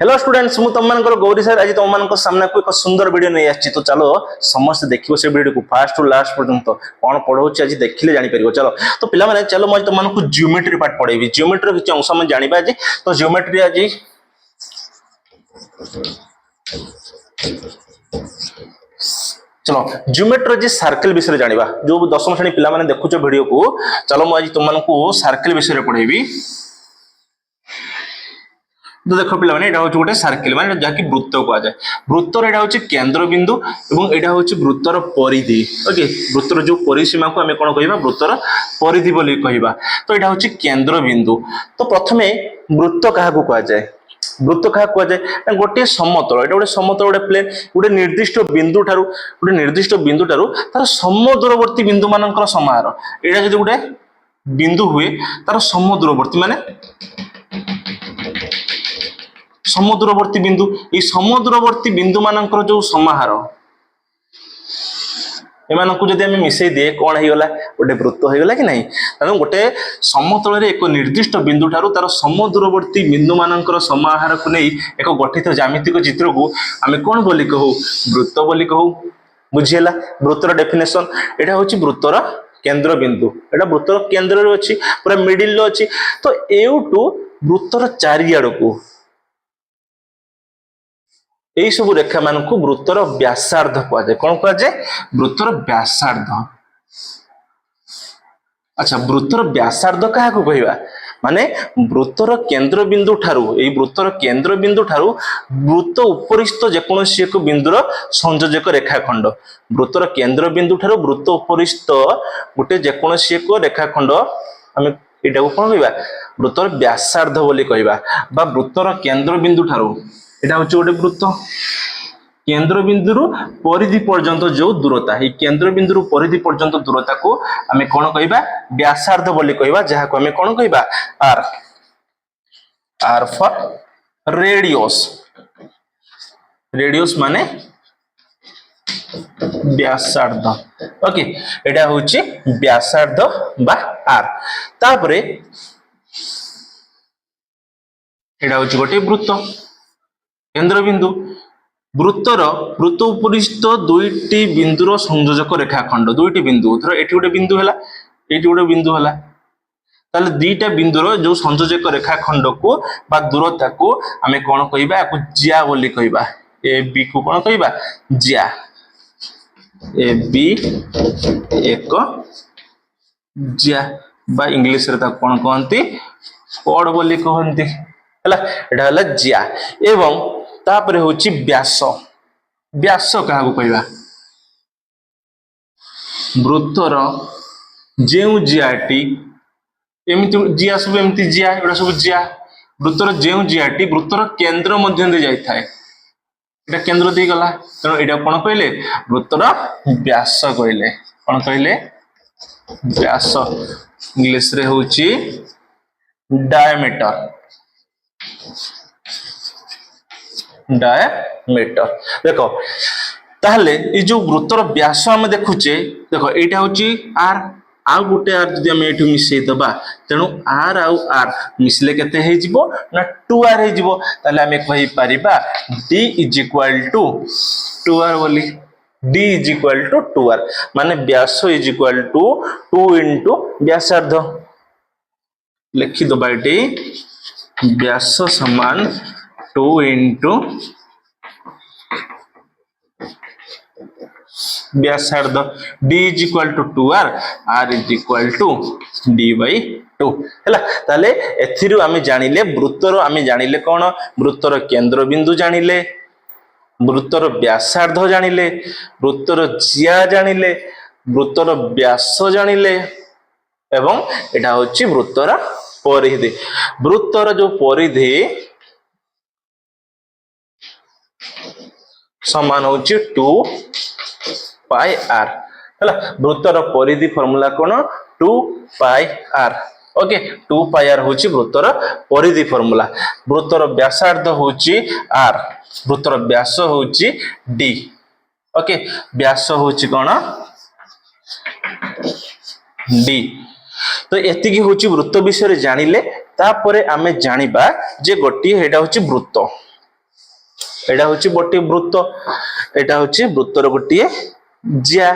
Hello students मु तुम मानकर गौरी सर आज तुम मान सामना को एक सुंदर वीडियो नहीं आछि तो चलो समस्त देखियो से वीडियो को फास्ट टू लास्ट पर्यंत कोन पढौछि आज देखिले जानि परिबो। चलो तो पिला माने चलो मैं तुम मानकु ज्योमेट्री पार्ट पढेबी। ज्योमेट्री किछ अंश हम जानिबा आज तो ज्योमेट्री आज चलो ज्योमेट्री जी सर्कल विषय जानिबा। जो दशम श्रेणी पिला माने देखुछो वीडियो को चलो मैं आज तुम मानकु सर्कल विषय पढेबी। तो देखो पिला माने एटा होची गोटे सर्कल माने जाकी वृत्त को जाय। वृत्तर एटा होची केंद्र बिंदु एवं एटा होची वृत्तर परिधि। ओके वृत्तर जो परिसीमा को हमें कोन कहिबा वृत्तर परिधि बोली कहिबा। तो एटा होची केंद्र बिंदु। तो प्रथमे वृत्त काहा को कहा जाय वृत्त काहा को जाय गोटे समतल एटा गोटे समतल गोटे प्लेन गोटे निर्दिष्ट बिंदु ठारू तार समदूरवर्ती बिंदु मानकर समाहार। एटा जदि गोटे बिंदु हुए तार समदूरवर्ती माने समदूरवर्ती बिंदु ये समदूरवर्ती बिंदु मानकर जो समाहार एमानकु जदि हमें मिसई दिए कौन हो गला गोटे वृत्त हो गला कि नहीं। तेणु गोटे समतल रे एक निर्दिष्ट बिंदु ठारू तार समदूरवर्ती बिंदु मानकर समाहार को नहीं एक गठित ज्यामितिक चित्र को आमे कौन बोली कहू वृत्त बोली कहू। बुझिला वृत्तर डेफिनेशन एटा होची वृत्तर केंद्र बिंदु एटा वृत्तर केंद्र रे अछि पूरा मिडिल रे अछि। तो एउटू वृत्तर चारियाड को यही सब रेखा मान को वृत्तर व्यासार्ध कह जाए। कौन कह जाए वृत्तर व्यासार्ध। अच्छा वृत्तर व्यासार्ध क्या कहवा माने वृत्तर केंद्र बिंदु ठारू एई वृत्तर केंद्र बिंदु ठारू वृत्त उपरिस्थ जेकोसी एक बिंदुर संयोजक रेखाखंड वृत्तर केंद्र बिंदु ठारू वृत्त उपरिस्थ गोटे जेकोसी एक रेखाखंड आम एटा को कौन कहवा वृत्तर व्यासार्ध बोली कहवा बा वृत्तर केंद्र बिंदु ठारू एटा होची गोटे वृत्त केंद्र बिंदु परिधि पर्यंत जो दूरता ये केंद्र बिंदु परिधि पर्यंत दूरता को आमे कोन कहबा व्यासार्ध बोली कहबा जहा को आमे कोन कहबा R R for radius. Radius माने व्यासार्ध। ओके एटा होची व्यासार्ध बा आर। तापरे एटा होची गोटे वृत्त केंद्र बिंदु वृत्तर वृत्त उपरिस्थ दुईटी बिंदुर संयोजक रेखाखंड दुईटी बिंदु धर एठी गोटे बिंदु हला एठी गोटे बिंदु हला ताले दुईटा बिंदुर जो संयोजक रेखाखंड को बा दूरता को आमे कोन कहिबा को ज्या बोली कहिबा ए बी को कोन कहिबा ज्या ए बी एक ज्या बा इंग्लिश रे ता कोन कहंती कोड बोली कहंती हला एटा हला ज्या। एवं तापरे होची व्यास व्यास क्या कहवा वृत्तर जेउ जियाटी एमती जिया सब एमती जिया एटा सब जिया वृत्तर जेउ जियाटी वृत्तर केंद्र मध्य दे जाय थाए एटा केंद्र दे गला तेणु एटा कोन कहले वृत्तर व्यास कहले कोन कहले व्यास इंग्लिश रे होची डायमीटर डायमीटर। देखो ताहले ये जो वृत्तर व्यास हम देखुचे देखो एटा होची आर आ गोटे आर जदि हम एठु मिसई दबा तेणु आर आउ आर मिसले केते हे जिवो ना 2r हे जिवो ताले हमें कहि परिबा d = 2r बोली d = 2r माने व्यास = 2 * व्यासार्ध लिखि दबा एटी व्यास समान 2 * व्यासार्ध d = 2r r = d/2 हैला। ताले एथिरु आमे जानिले वृत्तर आमे जानिले कोन वृत्तर केंद्र बिंदु जानिले वृत्तर व्यासार्ध जानिले वृत्तर ज्या जानिले वृत्तर व्यास जानिले एवं एटा होची वृत्तर परिधि। वृत्तर जो परिधि समान होची 2πr हैला। वृत्तर परिधि फार्मूला कोन 2πr। ओके 2πr होची वृत्तर परिधि फार्मूला। वृत्तर व्यासार्ध होची r वृत्तर व्यास होची d। ओके व्यास होची कोन d। तो एतिकी होची वृत्त विषय जानिले तापरे आमे जानिबा जे गोटी हेडा होची वृत्त एटा होची गोटे वृत्त एटा होची वृत्तर गोटे ज्या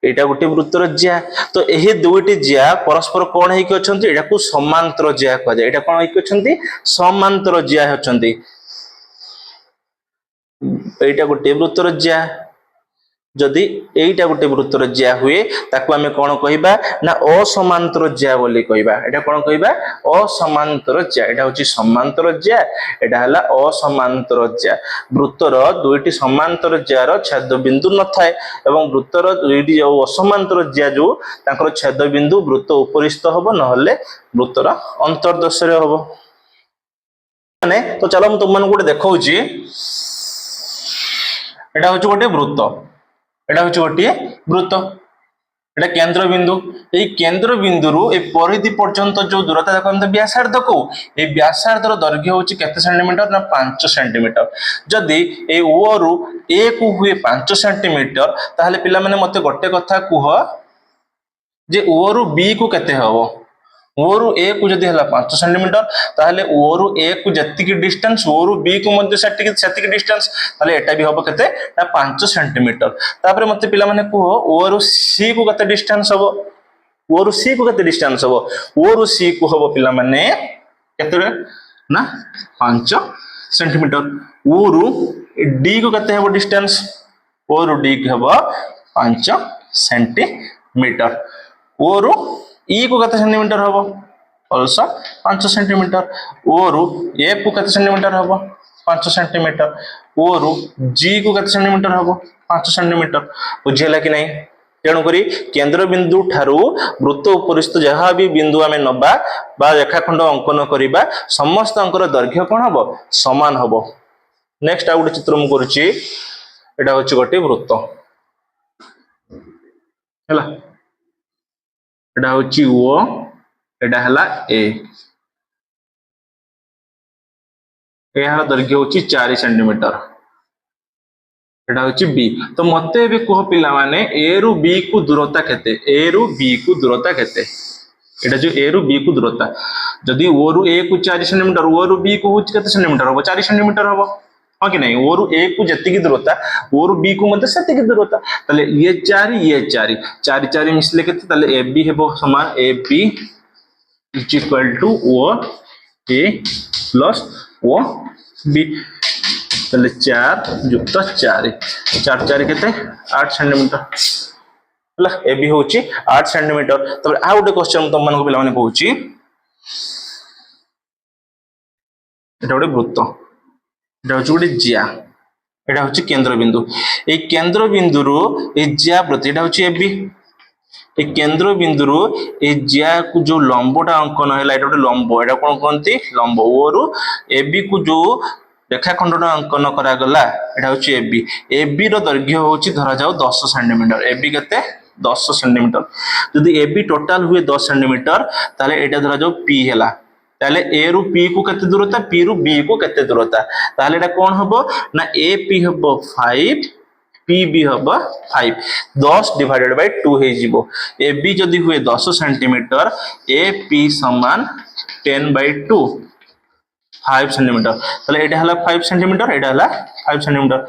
एटा गोटे वृत्तर ज्या तो यही दुईटी ज्या परस्पर कौन है एटा को समांतर ज्या कह जाए एटा कौन है समांतर ज्या होचंती एटा गोटे वृत्तर ज्या जदि एटा गोटे वृत्तर ज्या हुए ताकू आमे कौन कहिबा ना असमांतर ज्या बोली कहिबा एटा कौन कहिबा असमांतर ज्या एटा होची समांतर ज्या एटा हला असमांतर ज्या वृत्तर दुईटी समांतर ज्यार छेद बिंदु न थाए एवं वृत्तर दुईटी जो असमांतर ज्या जो ताकर छेद बिंदु वृत्त उपरिस्थ हबो नहले वृत्तर अंतर्देश रे हबो माने तो चलो हम तुम मन गोटे देखौची एटा होची गोटे वृत्त एटा होची गोटे वृत्त एटा केंद्र बिंदु ए केंद्र बिंदु रु ए परिधि पर्यंत जो दूरता देखो हम व्यासार्ध को ए व्यासार्ध रो दैर्घ्य होची केते सेंटीमीटर ना 5 सेंटीमीटर जदी ए ओ रु ए को हुए 5 सेंटीमीटर ताहले पिला माने मते गोटे कथा कुह जे ओ रु बी को केते हबो ओ रु ए को जदी हला 5 सेंटीमीटर ताहले ओ रु ए को जत्तिक डिस्टेंस ओ रु बी को मध्ये सेतिक डिस्टेंस ताहले एटा भी हबो केते ना 5 सेंटीमीटर तापर मते पिला माने को ओ रु सी को केते डिस्टेंस हबो ओ रु सी को केते डिस्टेंस हबो ओ रु सी को हबो पिला माने केते ना 5 सेंटीमीटर ओ रु डी को केते हबो डिस्टेंस ओ रु डी को हबो 5 सेंटीमीटर ओ रु ई को केते सेंटीमीटर हबो ऑल्सो 5 सेंटीमीटर ओ रु एफ को केते सेंटीमीटर हबो 5 सेंटीमीटर ओ रु जी को केते सेंटीमीटर हबो 5 सेंटीमीटर बुझिला कि नहीं तेणु करी केंद्र बिंदु ठारू वृत्त उपरिस्थ जहाँ भी बिंदु आमे नबा बा रेखाखंड अंकन करिबा समस्त अंकर दैर्घ्य कोन हबो समान हबो नेक्स्ट आ गोटे चित्र मु करूची एटा होची गोटे वृत्त हला एटा होची ओ एटा हला ए एहार दैर्घ्य होची 4 सेंटीमीटर एटा होची बी तो मते भी कह पिला माने ए रु बी को दूरता केते ए रु बी को दूरता केते एटा जो ए रु बी को दूरता जदी ओ रु ए को 4 सेंटीमीटर ओ रु बी को होची केते सेंटीमीटर हो 4 सेंटीमीटर हो हां कि नहीं ओ रु ए को जति की दूरता ओ रु बी को मते सेति की दूरता तले ये 4 4 4 मिसले केते तले ए बी हेबो समान A B is equal to O A plus O B तले 4 युक्त 4 4 4 केते 8 सेंटीमीटर हला ए बी होची 8 सेंटीमीटर तबे आ गोटे क्वेश्चन तुम मन को पिला माने कहूची एटा गोटे वृत्त एटा होची गोटे ज्या एटा होची केंद्र बिंदु ए केंद्र बिंदु रो ए ज्या प्रति एटा होची ए बी ए केंद्र बिंदु रो ए ज्या को जो लंबटा अंकन हैला एटा गोटे लंब एटा कोन कोनती लंब ओ रो ए बी को जो रेखाखंडटा अंकन करा गला एटा होची ए बी रो दैर्घ्य होची धरा जाऊ 10 सेंटीमीटर ए बी केते 10 सेंटीमीटर यदि ए बी टोटल हुए 10 सेंटीमीटर ताले एटा धरा जाऊ पी हैला ताले ए रु पी को केते दूरता पी रु बी को केते दूरता ताले एटा कोन हबो ना ए पी हबो 5 पी बी हबो 5 10 डिवाइडेड बाय 2 हे जिवो ए बी जदी हुए 10 सेंटीमीटर ए पी समान 10 बाय 2 5 सेंटीमीटर ताले एटा हला 5 सेंटीमीटर एटा हला 5 सेंटीमीटर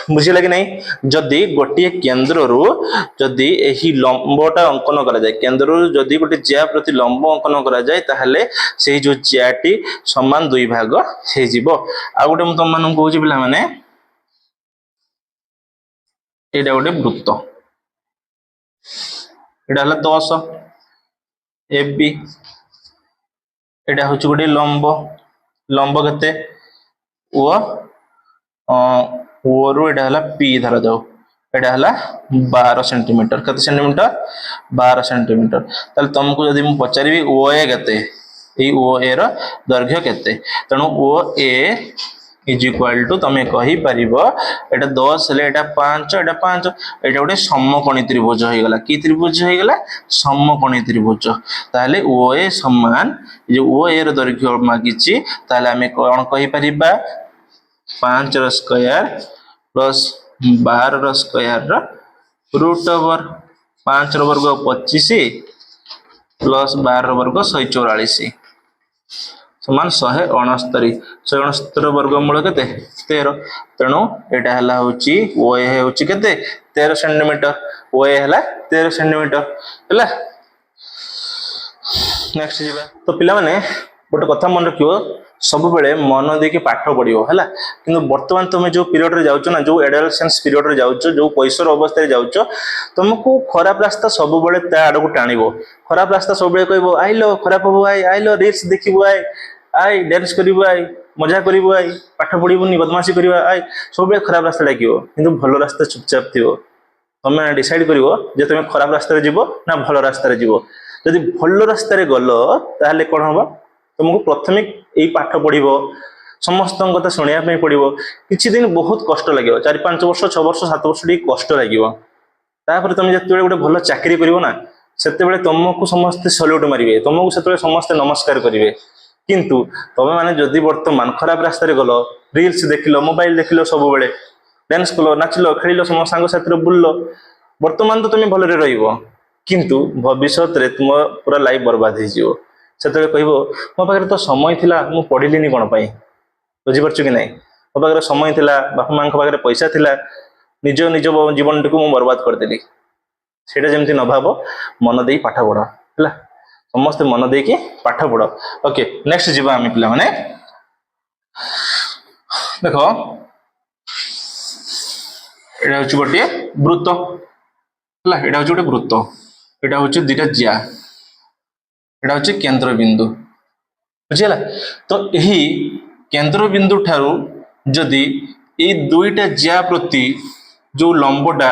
बुझिला कि नहीं जदी गोटे केंद्र रु जदी एही लंबटा अंकन करा जाय केंद्र रु जदी गोटे ज्या प्रति लंब अंकन करा जाय ताहले सेही जो ज्याटी समान दुई भाग हे जिवो आ गोटे म तुम मानन कहूची पिला माने एटा गोटे वृत्त एटा हला 10 एफ बी एटा होची गोटे लंब लंब केते ओ रु एटा हला पी धरा जाऊ एटा हला 12 सेंटीमीटर केते सेंटीमीटर 12 सेंटीमीटर ताले तुमको जदी म पचारिबी ओ ए केते ए ओ ए रो दैर्घ्य केते तणु ओ ए इज इक्वल टू तमे कहि परिबो एटा 10 ले एटा 5 एटा गोटे समकोणी त्रिभुज हो गला की त्रिभुज हो गला समकोणी त्रिभुज ताले ओ ए समान जे ओ ए रो दैर्घ्य मागिची ताले हमें कोन कहि परिबा 5 रो स्क्वायर प्लस 12 रो स्क्वायर रो रूट ओवर 5 रो वर्ग 25 प्लस 12 रो वर्ग 144 समान 169 169 वर्गमूल केते 13 तेणु एटा हला होची ओए होची केते 13 सेंटीमीटर ओए हला 13 सेंटीमीटर हला। नेक्स्ट जीवा तो पिला माने गोटे कथा मन रखियो सब बेले मन देके पाठ पढ़ियो हला किंतु वर्तमान तुम जो पीरियड रे जाउचो ना जो एडोलेसेंस पीरियड रे जाउचो जो कैशोर अवस्था रे जाउचो तुमको खराब रास्ता सब बेले ता आड़ को टाणिबो खराब रास्ता सब बेले कहबो आइलो खराब हो आइलो रील्स देखिबो आई डांस करिबो मजा करिबो पाठ पढ़िबोनी बदमाशी करिबा सब बेले खराब रास्ता डाकिबो किंतु भलो रास्ता चुपचाप थिबो तुम डिसाइड करिवो जे तुम खराब रास्ता रे जीवो ना भलो रास्ता रे जीवो जदि भलो रास्ता रे गलो ताहले कोन होबो तुमको प्रथमे यही पाठ पढ़िबो समस्त कथा शुणा पड़ो किसी दिन बहुत कष्ट लगे 4-5 वर्ष 6 वर्ष 7 वर्ष टी कष्ट लगे तापर तुम जो गोटे भल चाकरी कर ना से तुमको समस्ते सल्यूट मारे तुमको से समस्ते नमस्कार करेंगे किंतु तुम मैंने जदि वर्तमान खराब रास्तार गल रील्स देखिल मोबाइल देखिल सब बेले डांस कल नाचिल खेल समस्त सांग साथी बुल्ल वर्तमान तो तुम भलरे रहिबो किंतु भविष्य रे तुम पूरा लाइफ बर्बाद हो से कह मो पाखे तो समय थिला मु पढ़िलिनी कौन पाई बुझीपार कि नहीं मो पाखे समय थिला बापा माँ पाखे पैसा थिला निज निज जीवन टी मु बर्बाद करदेली सेटा जमती न भाव मन दे पाठ पढ़ है समस्ते मन दे कि पाठ पढ़। ओके नेक्स्ट जीवा आम पिला माने देख एटा हूँ गोटे वृत्त है एटा हूँ गोटे वृत्त एटा हूँ दुटा जिया एटा हूँ केंद्र बिंदु बुझीगला तो यही केंद्र बिंदु ठारू जदि ये दुईटा जिया प्रति जो लंबटा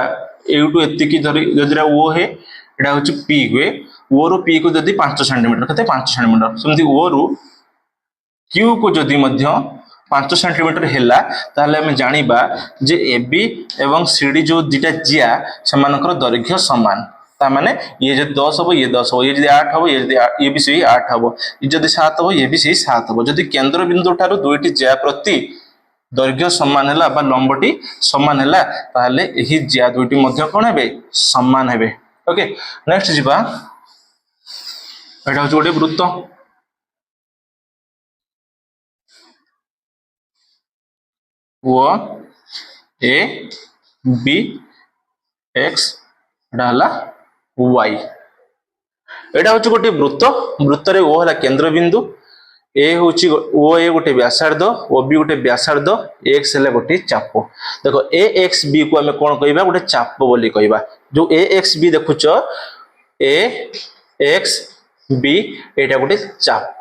एटू एतिकी धरी जदि ओ है एटा हूँ पी हुए ओ रु पी को जदि 5 सेंटीमीटर कहते 5 सेंटीमीटर सेमती ओ रु क्यू को जदि 5 सेंटीमीटर हैला ताहले हमें जानिबा जे एबी एवं सीडी जो दुटा जिया सेमानकर दैर्घ्य समान तामाने ये जो 10 हो ये 10 हो ये जो 8 हो ये भी सही 8 हो ये जो 7 हो ये भी सही 7 हो जदि केंद्र बिंदु ठारू दुईटी जिया प्रति दैर्घ्य समान है बा लंबटी समान है ताहले एही जिया दुईटी मध्य कोन हेबे समान हेबे। ओके नेक्स्ट जीवा एटा हो गोटे वृत्त ओ ए बी एक्स एटा हला वाई एटा हूँ गोटे वृत्त वृत्त रे ओ हला केंद्र बिंदु ए हूँ ओ ए गोटे व्यासार्ध ओ बी गोटे व्यासार्ध एक्स है गोटे चाप देखो ए एक्स बी को आम कौन कह गोटे चाप बोली कहवा जो ए एक्स बी देखुच ए एक्स बी एटा गोटे चाप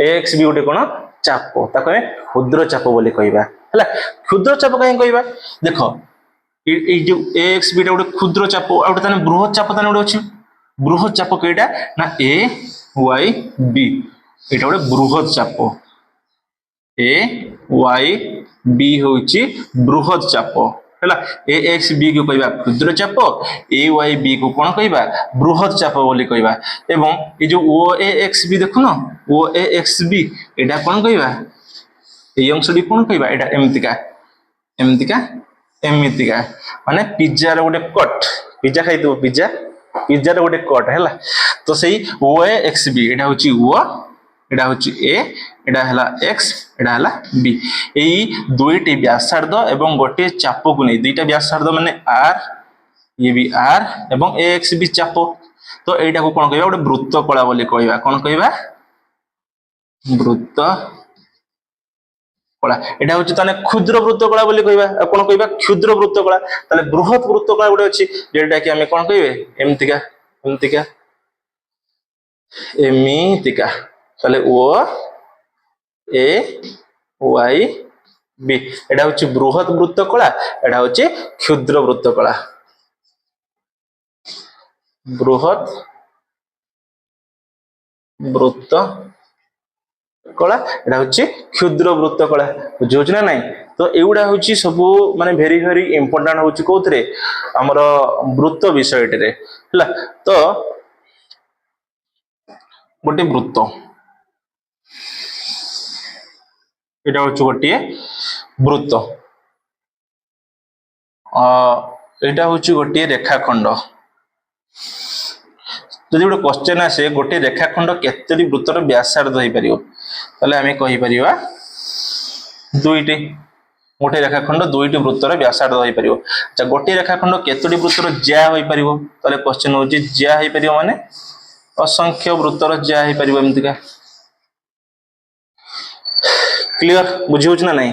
ए एक्स बी गोटे कौन चाप ताको क्षुद्र चाप बोली कहवा है क्षुद्र चाप कहीं कहवा देख जो ए एक्स बी गोटे क्षुद्र चाप गोटे बृहत चाप गोटे अच्छी बृहत चाप कईटा ना ए वाई बी एटा गोटे बृहत चाप ए वाई बी होची बृहत चाप है ए एक्स बी को कहवा क्षुद्र चाप ए वाई बी को कौन कहवा बृहत चाप बोली कहवा एवं ये जो ओ ए एक्स बी देखुन ओ ए एक्स बी एटा कौन कहवा ये अंशटी कौन कहवा एटा एमतिका एमतिका एमतिका माने पिज्जा रे गोटे कट पिज्जा खाई दो पिज्जा पिज्जा रे गोटे कट है तो सही ओ ए एक्स बी एटा होची ओ एटा होची ए एटा हला एक्स एटा हला बी एई दुईटी व्यासार्ध एवं गोटे चाप को नहीं दुईटा व्यासार्ध माने आर ये भी आर एवं ए एक्स बी चाप तो एटा को कोन कहबा गोटे वृत्त कला बोली कहबा कोन कहबा वृत्त कला एटा होची ताने क्षुद्र वृत्त कला बोली कहबा कोन कहबा क्षुद्र वृत्त कला ताले बृहत वृत्त कला गोटे अछि जेटा कि हमें कोन कहबे एमतिका एमतिका एमितिका ताले ओ ए वाई बी एटा होची बृहत वृत्त कला एटा होची क्षुद्र वृत्त कला बृहत वृत्त कला एटा होची क्षुद्र वृत्त कला बुझौछ ना नहीं तो एउडा होची सब माने वेरी वेरी इंपोर्टेंट होची कोथरे हमर वृत्त विषय रे हला तो गोटे वृत्त एटा होची गोटे वृत्त एटा होची गोटे रेखाखंड जदि गोटे क्वेश्चन आसे गोटे रेखाखंड केतोटी वृत्तर व्यासार्ध हो पारिबो ताले आमे कहि परिबा दुईटी गोटे रेखाखंड दुईटी वृत्तर व्यासार्ध होई परिबो। अच्छा गोटे रेखाखंड केतोटी वृत्तर ज्या होई परिबो ताले क्वेश्चन होची ज्या होई परिबो माने असंख्य वृत्तर ज्या होई परिबो एमतिका। क्लियर बुझी होछ ना नहीं।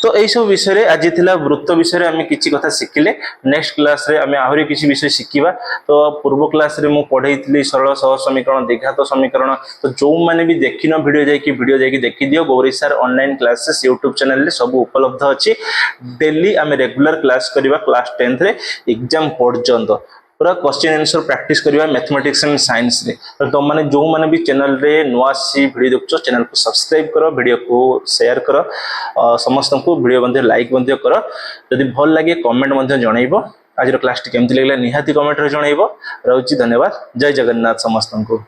तो यही सब विषय आज थिला वृत्त विषय आम किसी कथा शिखिले। नेक्स्ट क्लास रे आम आहरी किसी विषय शिखिबा। तो पूर्व क्लास रे मु पढ़ेइतली सरल सहज समीकरण द्विघात समीकरण। तो जो माने भी देखिन वीडियो जाकी देखि दियो। Gauri sir online classes YouTube channel रे सब उपलब्ध अछि। डेली आम रेगुलर क्लास करिबा क्लास 10th रे एग्जाम पर्यंत पूरा क्वेश्चन आंसर प्रैक्टिस करिबा मैथमेटिक्स एंड साइंस रे। तो तुम माने जो माने भी चैनल रे नुआ सी वीडियो देखछो चैनल को सब्सक्राइब करो, वीडियो को शेयर करो, समस्त को वीडियो बंदे लाइक बंदे करो। यदि भल लगे कमेंट बंदे जणाइबो। आज क्लास टी केमति लागला निहाती कमेंट रे जणाइबो। रहउची धन्यवाद। जय जगन्नाथ समस्त को।